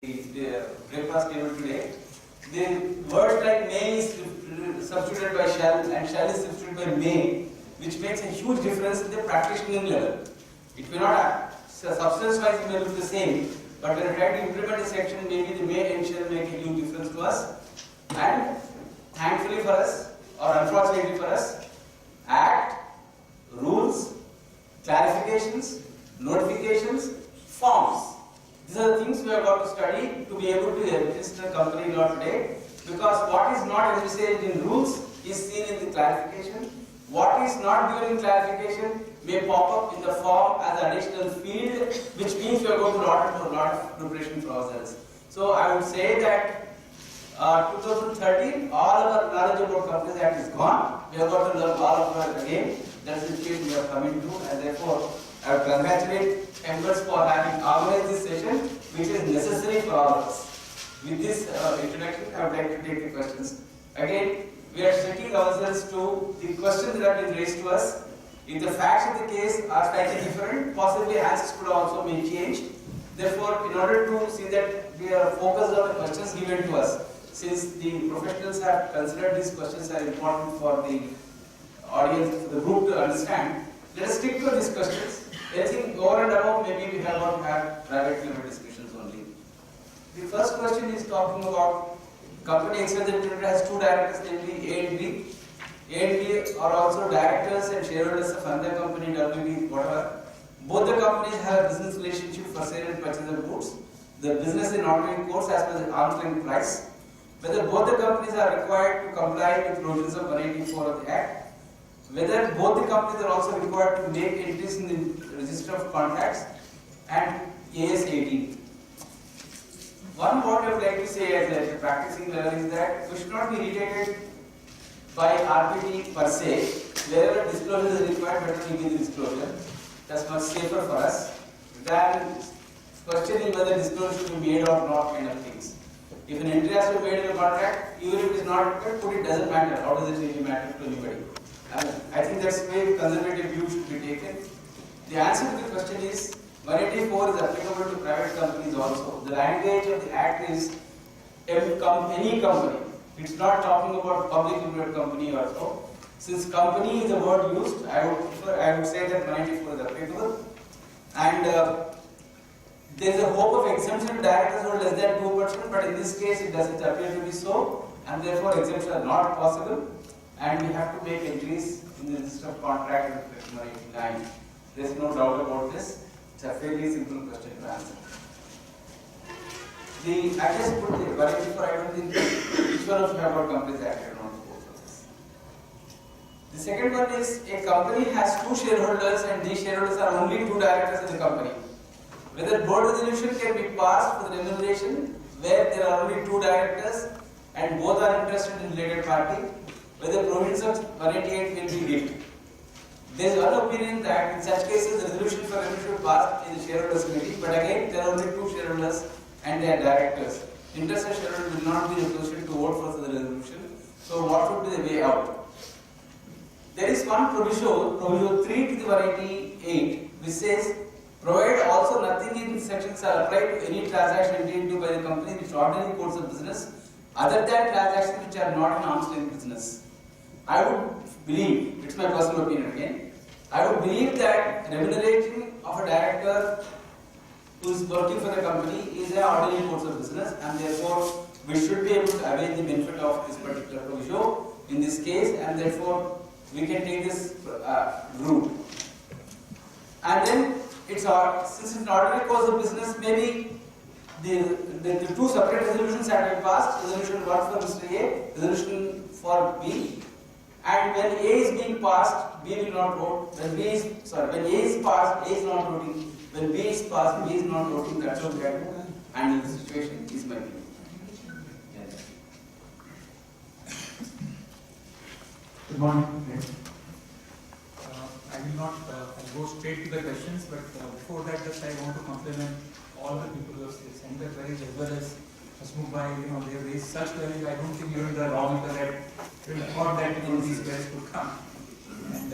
the breakfast table today. The words like may is substituted by shall and shall is substituted by may, which makes a huge difference in the practicing level. It may not, substance wise it may look the same, but when you try to implement a section, maybe the may and shall make a huge difference to us. And thankfully for us, or unfortunately for us, act, rules, clarifications, notifications, forms. These are the things we have got to study to be able to register a company law today, because what is not envisaged in rules is seen in the clarification. What is not given in clarification may pop up in the form as an additional field, which means we are going to do a lot of preparation for ourselves. So I would say that 2013, all our knowledge about Companies Act is gone. We have got to learn all of it again. That's the stage we are coming to, and therefore I would congratulate members for having organized this session, which is necessary for all of us. With this introduction, I would like to take the questions. Again, we are sticking ourselves to the questions that have been raised to us. If the facts of the case are slightly different, possibly answers could also may change. Therefore, in order to see that we are focused on the questions given to us, since the professionals have considered these questions are important for the audience, for the group to understand, let us stick to these questions. Anything over and above, maybe we have not had private level discussions only. The first question is talking about company XYZ Limited has two directors, namely A and B. A and B are also directors and shareholders of another company, WB, whatever. Both the companies have a business relationship for sale and purchase of goods. The business is not in course as per the arm's length price. Whether both the companies are required to comply with provisions of 184 of the Act. Whether both the companies are also required to make entries in the Register of Contracts and AS 18. One what I would like to say as a practicing level is that we should not be irritated by RPT per se. Wherever disclosure is required, better we give the disclosure. That's much safer for us than questioning whether disclosure should be made or not kind of things. If an entry has to be made in a contract, even if it is not required, put it doesn't matter. How does it really matter to anybody? I think that's where conservative view should be taken. The answer to the question is 184 is applicable to private companies also. The language of the Act is any company. It's not talking about public limited company or so. Since company is the word used, I would say that 184 is applicable. And there is a hope of exemption to directors who are less than 2%, but in this case it doesn't appear to be so, and therefore exemptions are not possible. And we have to make entries in the Register of Contract with Section 189. There is no doubt about this. It's a fairly simple question to answer. I just put the 184. I don't think each one of you have got Companies Act. I don't want to go for this. The second one is a company has two shareholders, and these shareholders are only two directors in the company. Whether board resolution can be passed for the remuneration where there are only two directors and both are interested in related party. Whether provisions of 188 will be given. There is one opinion that in such cases the resolution for revenue should pass in the shareholders committee, but again there are only two shareholders and they are directors. Interested shareholders will not be in a position to vote for the resolution. So what would be the way out? There is one proviso 3 to the 188, which says provide also nothing in sections are applied to any transaction entered into by the company which ordinary course of business other than transactions which are not an arm's length business. I would believe, it's my personal opinion again, I would believe that remunerating of a director who is working for the company is an ordinary course of business, and therefore we should be able to avail the benefit of this particular provision in this case, and therefore we can take this route. And then it's since it's an ordinary course of business, maybe the two separate resolutions have been passed. Resolution 1 for Mr. A, resolution for B. And when A is being passed, B will not vote. When A is passed, A is not voting. When B is passed, B is not voting. That's what we have to handle the situation, is my view. Yes. Good morning. I will not go straight to the questions, but before that, just I want to compliment all the people who have sent their queries as well as Hasmukh Bhai. They have raised such queries. I don't think even the lawmaker had thought that these queries could come. And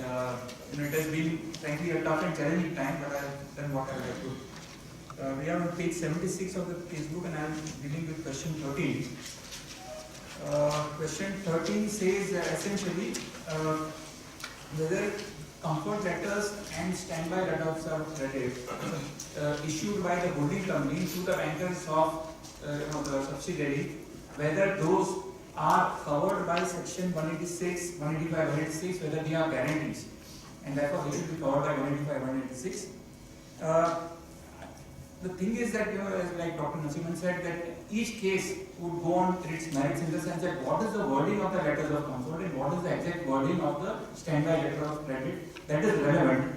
it has been frankly a tough and challenging time, but I have done what I have to We are on page 76 of the casebook and I am dealing with question 13. Question 13 says essentially whether comfort letters and standby letters of credit issued by the holding company to the bankers of the subsidiary, whether those are covered by section 186, 185, 186, whether they are guarantees, and therefore they should be covered by 185, 186. The thing is that, as like Dr. Nasiman said, that each case would go on its merits in the sense that what is the wording of the letters of comfort and what is the exact wording of the standby letter of credit that is relevant.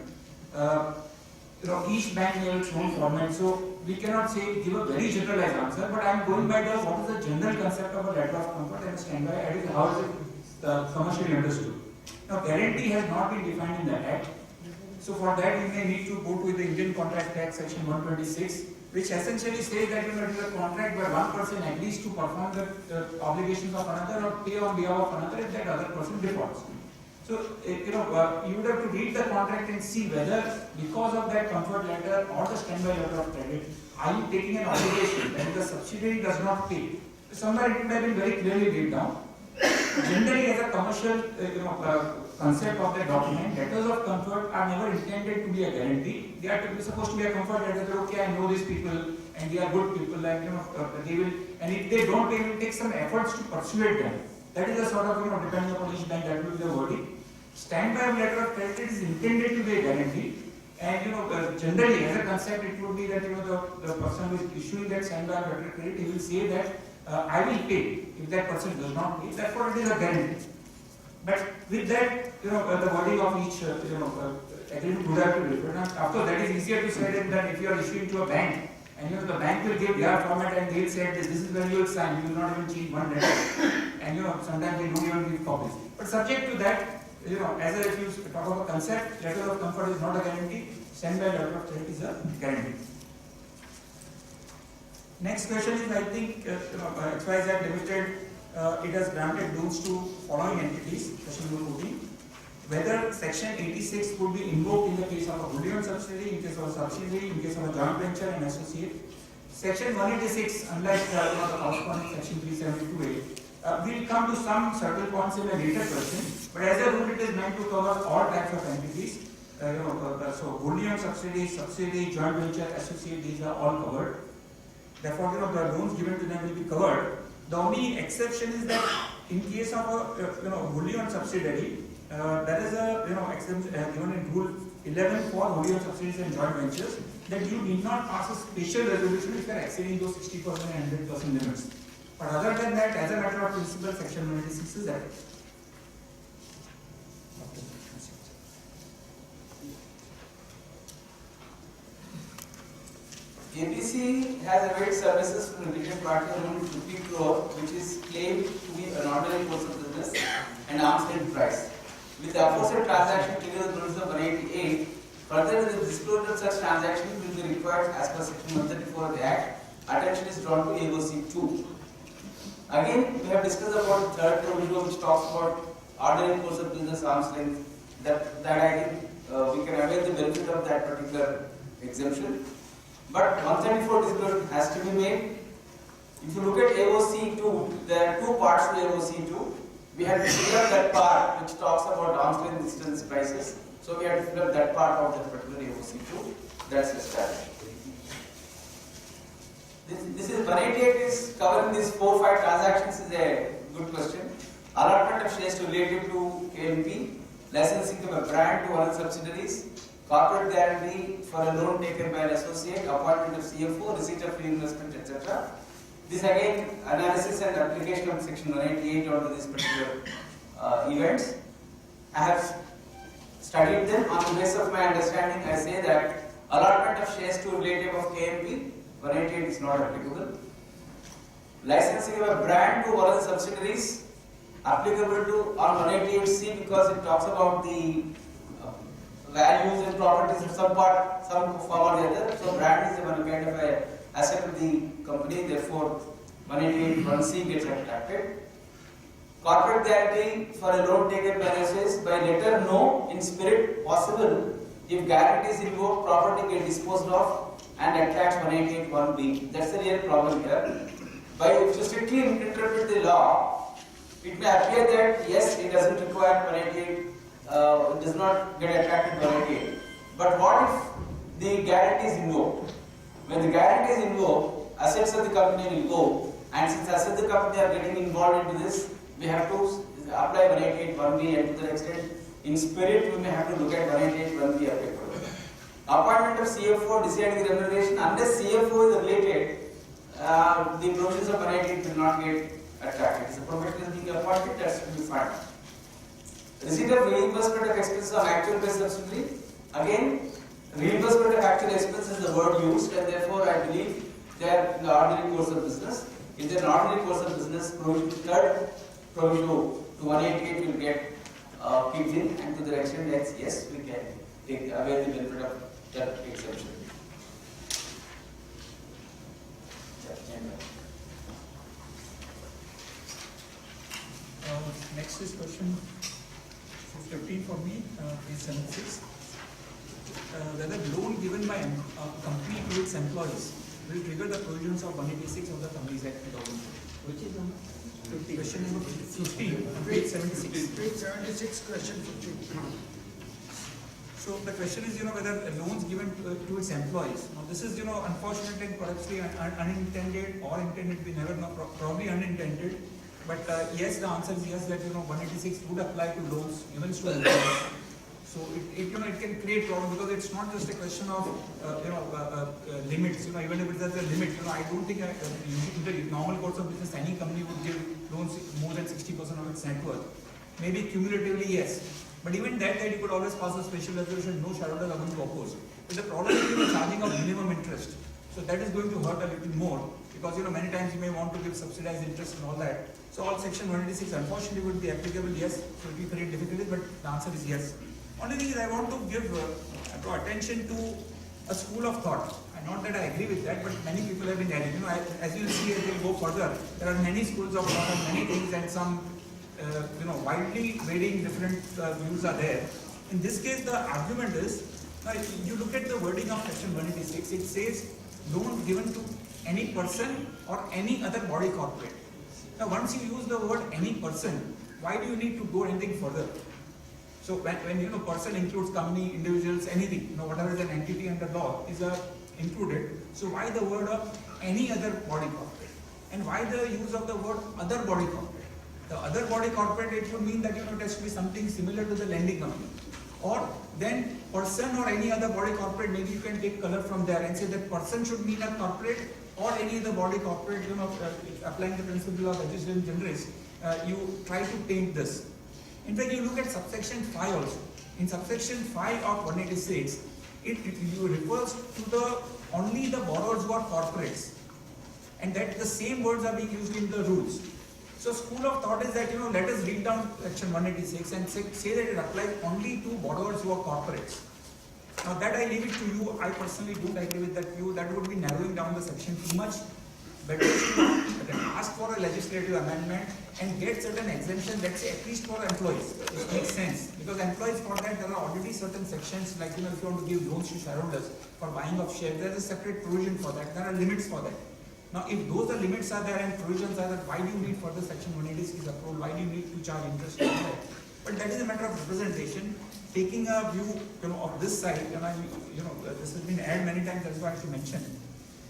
Each bank may have its own format, so we cannot say give a very generalized answer. But I am going by what is the general concept of a letter of comfort and a standby, and how is it commercially understood. Now, guarantee has not been defined in the Act. So for that we may need to go to the Indian Contract Act section 126, which essentially says that it is a contract where one person agrees to perform the obligations of another or pay on behalf of another if that other person defaults. So you would have to read the contract and see whether because of that comfort letter or the standby letter of credit, are you taking an obligation that the subsidiary does not pay. Somewhere it would have been very clearly laid down. Generally, as a commercial concept of the document, letters of comfort are never intended to be a guarantee. They are supposed to be a comfort letter that okay, I know these people and they are good people, and they will, and if they don't, they will take some efforts to persuade them. That is a sort of depending upon each bank, that will be the wording. Standby letter of credit is intended to be a guarantee, and generally as a concept, it would be that the person who is issuing that standby letter of credit, he will say that I will pay if that person does not pay. Therefore, it is a guarantee. But with that, the wording of each agreement would have to be different. After that, is easier to say that if you are issuing to a bank, and the bank will give their format and they will say this is where you will sign. You will not even change one letter, and sometimes they don't even give copies. But subject to that, as if you talk about concept, letter of comfort is not a guarantee. Standby letter of credit is a guarantee. Next question is, I think, XYZ Limited, it has granted loans to following entities, question number 14. Whether section 86 would be invoked in the case of a wholly owned subsidiary, in case of a subsidiary, in case of a joint venture and associate. Section 186, unlike the corresponding section 372A, will come to some certain points in a later question, but as a rule, it is meant to cover all types of entities. So wholly owned subsidiary, joint venture, associate, these are all covered. Therefore, the loans given to them will be covered. The only exception is that in case of a wholly owned subsidiary, there is a exception given in Rule 11 for wholly owned subsidiaries and joint ventures, that you need not pass a special resolution if you are exceeding those 60% and 100% limits. But other than that, as a matter of principle, section 186 is that. ABC has availed services from the related party around 50 crore, which is claimed to be an ordinary course of business and arm's length price. With the aforesaid transaction trigger the rules of 188, further the disclosure of such transactions will be required as per section 134 of the Act. Attention is drawn to AOC 2. Again, we have discussed about the third provision which talks about ordinary course of business arm's length. That I think we can avail the benefit of that particular exemption. But 134 disclosure has to be made. If you look at AOC 2, there are two parts to AOC 2. We have to fill up that part which talks about arm's length distance prices. So we have to fill up that part of that particular AOC 2. That's established. This is 188 is covering these 4-5 transactions is a good question. Allotment of shares related to KMP, licensing of a brand to one of the subsidiaries, corporate guarantee for a loan taken by an associate, appointment of CFO, receipt of reinvestment, etc. This again, analysis and application of section 188 onto these particular events. I have studied them. On the basis of my understanding, I say that allotment of shares to a relative of KMP, 188 is not applicable. Licensing of a brand to one of the subsidiaries, applicable to on 188C because it talks about the values and properties of some form or the other. So brand is one kind of a asset of the company, therefore 188(1)(c) gets attracted. Corporate guarantee for a loan taken by SOS by letter no in spirit possible if guarantee is invoked, property get disposed of and attracts 188(1)(b. That's the real problem here. By if you strictly interpret the law, it may appear that yes, it doesn't require 188, it does not get attracted to 188. But what if the guarantee is invoked? When the guarantee is invoked, assets of the company will go, and since assets of the company are getting involved into this, we have to apply 188(1)(b, and to the extent in spirit we may have to look at 188(1)(b applicable. Appointment of CFO, deciding the remuneration, unless CFO is related, the provisions of 188 will not get attracted. So professional being appointed, that should be fine. Receipt of reimbursement of expenses on actual based subsidiary. Again, reimbursement of actual expenses is the word used, and therefore I believe they are in the ordinary course of business. If they are in the ordinary course of business, third provision to 188 will get kicked in, and to the extent that yes, we can take away the benefit of that exception. Next is question 15 for me, page 76. Whether loan given by a company to its employees will trigger the provisions of 186 of the Companies Act 2004. Which is number? 50. Question number 15 on page 76. Page 76, question 15. So the question is, whether loans given to its employees. Now this is, unfortunately and perhaps unintended or intended, we never know, probably unintended. But yes, the answer is yes, that 186 would apply to loans given to employees. So it can create problem, because it's not just a question of limits. Even if there's a limit, I don't think in the normal course of business any company would give loans more than 60% of its net worth. Maybe cumulatively, yes. But even that you could always pass a special resolution, no shareholders are going to oppose. But the problem is charging of minimum interest. So that is going to hurt a little more, because many times you may want to give subsidized interest and all that. So all section 186 unfortunately would be applicable, yes. So it will be very difficult, but the answer is yes. Only thing is I want to give draw attention to a school of thought. Not that I agree with that, but many people have been adding. As you will see as we go further, there are many schools of thought and many things, and some widely varying different views are there. In this case, the argument is, you look at the wording of section 186, it says loan given to any person or any other body corporate. Now once you use the word any person, why do you need to go anything further? So when person includes company, individuals, anything, whatever is an entity under law is included. So why the word of any other body corporate? And why the use of the word other body corporate? The other body corporate, it would mean that it has to be something similar to the lending company. Or then person or any other body corporate, maybe you can take color from there and say that person should mean a corporate or any other body corporate, applying the principle of agis generis, you try to paint this. In fact, you look at subsection 5 also. In subsection 5 of 186, it refers to only the borrowers who are corporates. And that the same words are being used in the rules. So school of thought is that, let us read down section 186 and say that it applies only to borrowers who are corporates. Now that I leave it to you. I personally don't agree with that view. That would be narrowing down the section too much. Better to ask for a legislative amendment and get certain exemption, let's say at least for employees. It makes sense. Because employees, for that there are already certain sections, like if you want to give loans to shareholders for buying of shares, there is a separate provision for that. There are limits for that. Now if those are limits are there and provisions are there, why do you need further section 186 approval? Why do you need to charge interest on that? But that is a matter of representation. Taking a view of this side, this has been aired many times, that's why I have to mention.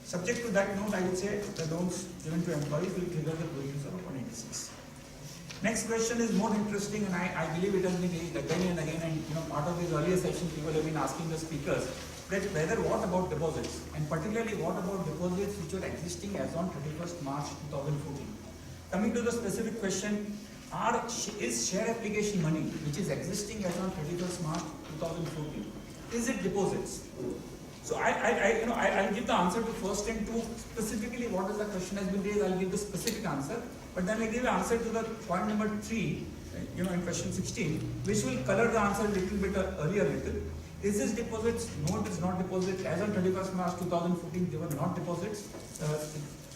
Subject to that note, I would say the loans given to employees will trigger the provisions of 186. Next question is more interesting, and I believe it has been raised again and again, and part of this earlier session people have been asking the speakers that whether what about deposits, and particularly what about deposits which were existing as on 31st March 2014. Coming to the specific question, is share application money which is existing as on 31st March 2014, is it deposits? So I'll give the answer to first and two. Specifically, what is the question has been raised, I'll give the specific answer. But then I give the answer to the point number 3, in question 16, which will color the answer a little bit earlier little. Is this deposits? No, it is not deposits. As on 31st March 2014, they were not deposits.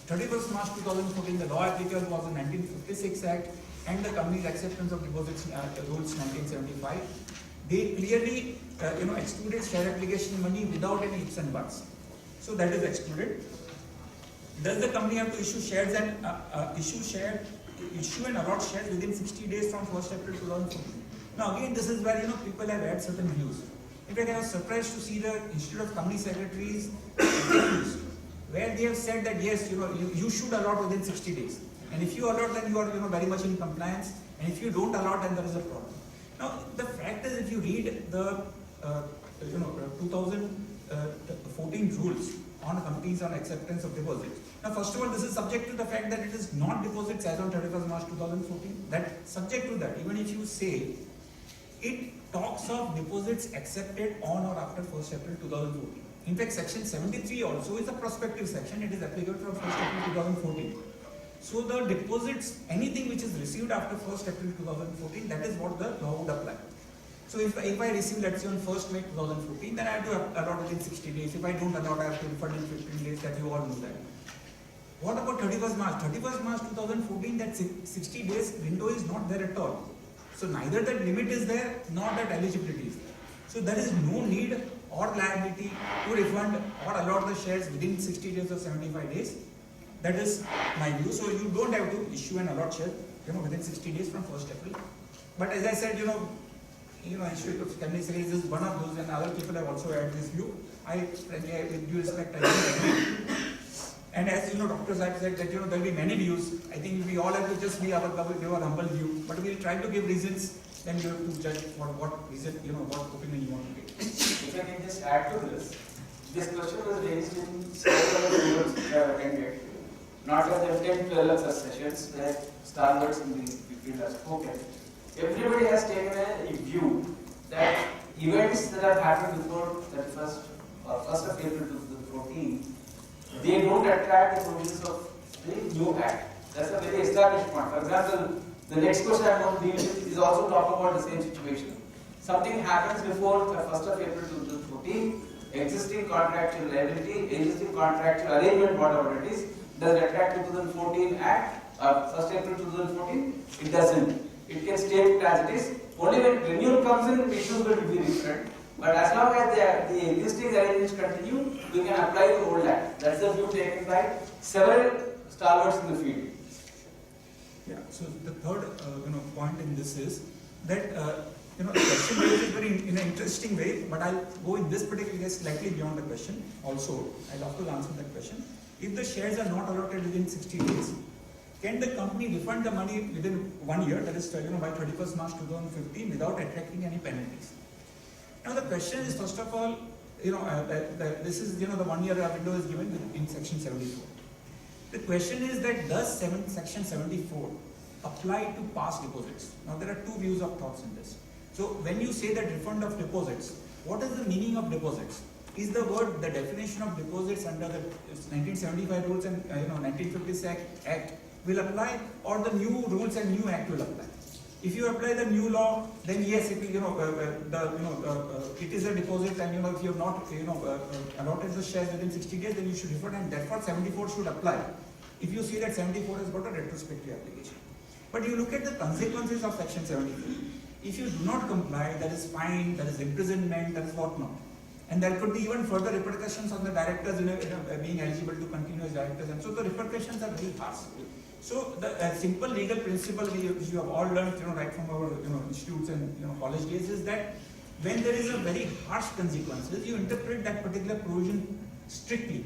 31st March 2014, the law applicable was the 1956 Act and the Companies Acceptance of Deposits Rules 1975. They clearly excluded share application money without any ifs and buts. So that is excluded. Does the company have to issue shares and issue and allot shares within 60 days from 1st April 2014? Now again, this is where people have had certain views. In fact, I was surprised to see the Institute of Company Secretaries views, where they have said that yes, you should allot within 60 days, and if you allot, then you are very much in compliance, and if you don't allot, then there is a problem. Now the fact is, if you read the 2014 rules on companies on acceptance of deposits. Now, first of all, this is subject to the fact that it is not deposits as on 31st March 2014. That subject to that, even if you say it talks of deposits accepted on or after 1st April 2014. In fact, section 73 also is a prospective section. It is applicable from 1st April 2014. So the deposits, anything which is received after 1st April 2014, that is what the law would apply. So if I receive, let's say on 1st May 2014, then I have to allot within 60 days. If I don't allot, I have to refund in 15 days, that you all know that. What about 31st March? 31st March 2014, that 60 days window is not there at all. So neither that limit is there, nor that eligibility is there. So there is no need or liability to refund or allot the shares within 60 days or 75 days. That is my view. So you don't have to issue and allot shares within 60 days from 1st April. But as I said, Institute of Company Secretaries is one of those, and other people have also had this view. With due respect, I don't agree. And as Dr. Saib said that there will be many views. I think we all have to just give our humble view, but we will try to give reasons. Then you have to judge for what reason, what opinion you want to take. If I can just add to this question was raised in several videos which I have attended, not less than 10 12 such sessions where stalwarts in the field have spoken. Everybody has taken a view that events that have happened before 31st or 1st of April 2014, they don't attract the provisions of the new act. That's a very established point. For example, the next question I want to deal with is also talking about the same situation. Something happens before the 1st of April 2014, existing contractual liability, existing contractual arrangement, whatever it is, does it attract 2014 Act, 1st April 2014? It doesn't. It can stay as it is. Only when renewal comes in, the issues will be different. But as long as the existing arrangements continue, we can apply the old Act. That's the view taken by several stalwarts in the field. Yeah. So the third, point in this is that the question raised is very in an interesting way. But I'll go in this particular case slightly beyond the question. Also, I'll have to answer that question. If the shares are not allotted within 60 days, can the company refund the money within 1 year, that is by 31st March 2015, without attracting any penalties? Now the question is, first of all, this is the 1 year window is given in section 74. The question is that does section 74 apply to past deposits? Now there are two views of thoughts in this. So when you say that refund of deposits, what is the meaning of deposits? Is the word, the definition of deposits under the 1975 rules and 1956 Act will apply, or the new rules and new Act will apply? If you apply the new law, then yes, it will, it is a deposit, and if you have not allotted the shares within 60 days, then you should refund, and therefore 74 should apply. If you see that 74 has got a retrospective application. But you look at the consequences of section 74. If you do not comply, there is fine, there is imprisonment, there is whatnot. And there could be even further repercussions on the directors being eligible to continue as directors, and so the repercussions are very harsh. So the simple legal principle which you have all learned, right from our institutes and college days, is that when there is a very harsh consequences, you interpret that particular provision strictly.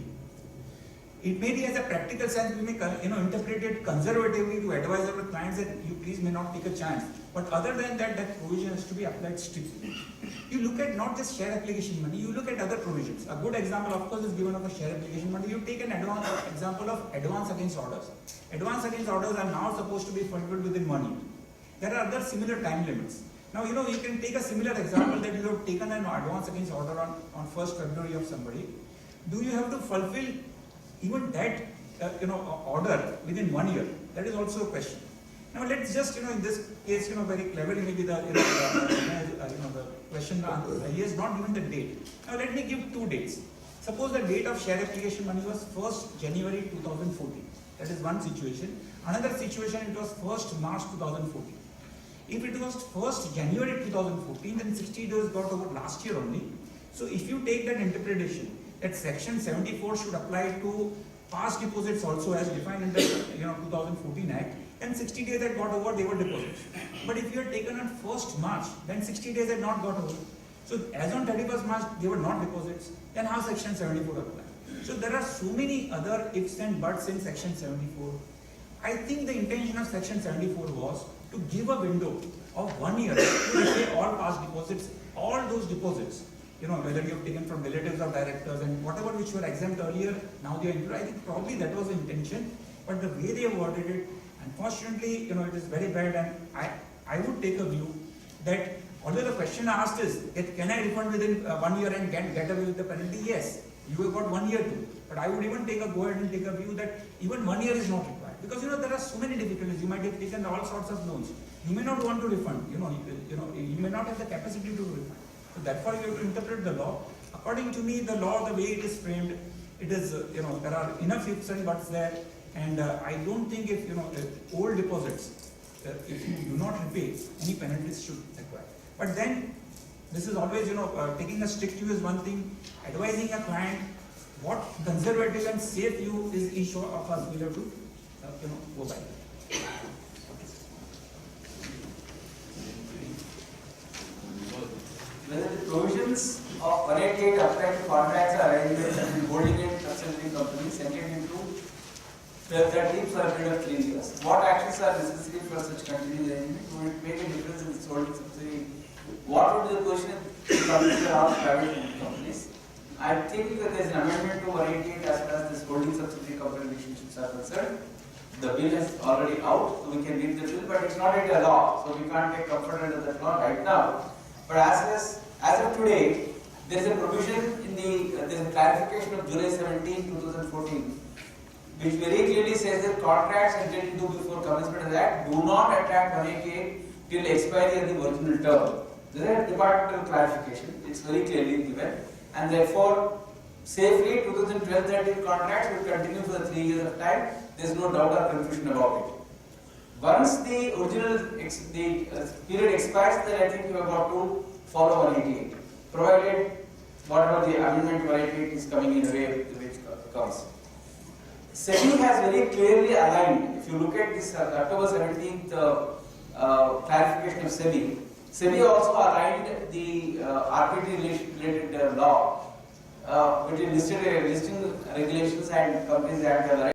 It may be as a practical sense, we may interpret it conservatively to advise our clients that you please may not take a chance. But other than that, that provision has to be applied strictly. You look at not just share application money, you look at other provisions. A good example, of course, is given of a share application money. You take an example of advance against orders. Advance against orders are now supposed to be fulfilled within 1 year. There are other similar time limits. Now, you can take a similar example that you have taken an advance against order on 1st February of somebody. Do you have to fulfill even that order within 1 year? That is also a question. Now let's just in this case very cleverly, maybe the the question he has not given the date. Now let me give 2 dates. Suppose the date of share application money was 1st January 2014. That is one situation. Another situation, it was 1st March 2014. If it was 1st January 2014, then 60 days got over last year only. So if you take that interpretation, that Section 74 should apply to past deposits also as defined in the 2014 Act, and 60 days had got over, they were deposits. But if you had taken on 1st March, then 60 days had not got over. So as on 31st March, they were not deposits, then how Section 74 apply? So there are so many other ifs and buts in Section 74. I think the intention of Section 74 was to give a window of 1 year to repay all past deposits, all those deposits, whether you have taken from relatives or directors and whatever which were exempt earlier, now they are included. I think probably that was the intention, but the way they have worded it, unfortunately, it is very bad, and I would take a view that although the question asked is that can I refund within 1 year and get away with the penalty? Yes, you have got 1 year to, but I would even go ahead and take a view that even 1 year is not required. Because there are so many difficulties. You might have taken all sorts of loans. You may not want to refund. You may not have the capacity to refund. So therefore, you have to interpret the law. According to me, the law, the way it is framed, it is there are enough ifs and buts there, and I don't think if old deposits, if you do not repay, any penalties should require. But then this is always taking a strict view is one thing. Advising a client what conservative and safe view is each of us will have to go by. Whether the provisions of 188 apply to contracts or arrangements between holding and subsidiary companies entered into 1230 for a period of 3 years. What actions are necessary for such continuing arrangement? Will it make a difference in its holding subsidiary? What would be the position of companies or private companies? I think that there is an amendment to 188 as far as this holding subsidiary company relationships are concerned. The bill is already out, so we can read the bill, but it's not yet a law, so we can't take comfort under that law right now. But as of today, there is a provision in there is a clarification of July 17, 2014, which very clearly says that contracts entered into before commencement of the Act do not attract 188 till expiry of the original term. There is a departmental clarification, it's very clearly given, and therefore, safely 2012-13 contracts will continue for the 3 years of time. There is no doubt or confusion about it. Once the original period expires, then I think you have got to follow 188, provided whatever the amendment to 188 is coming in a way which comes. SEBI has very clearly aligned. If you look at this October 17th clarification of SEBI, SEBI also aligned the RPT related law, which is listing regulations and companies that have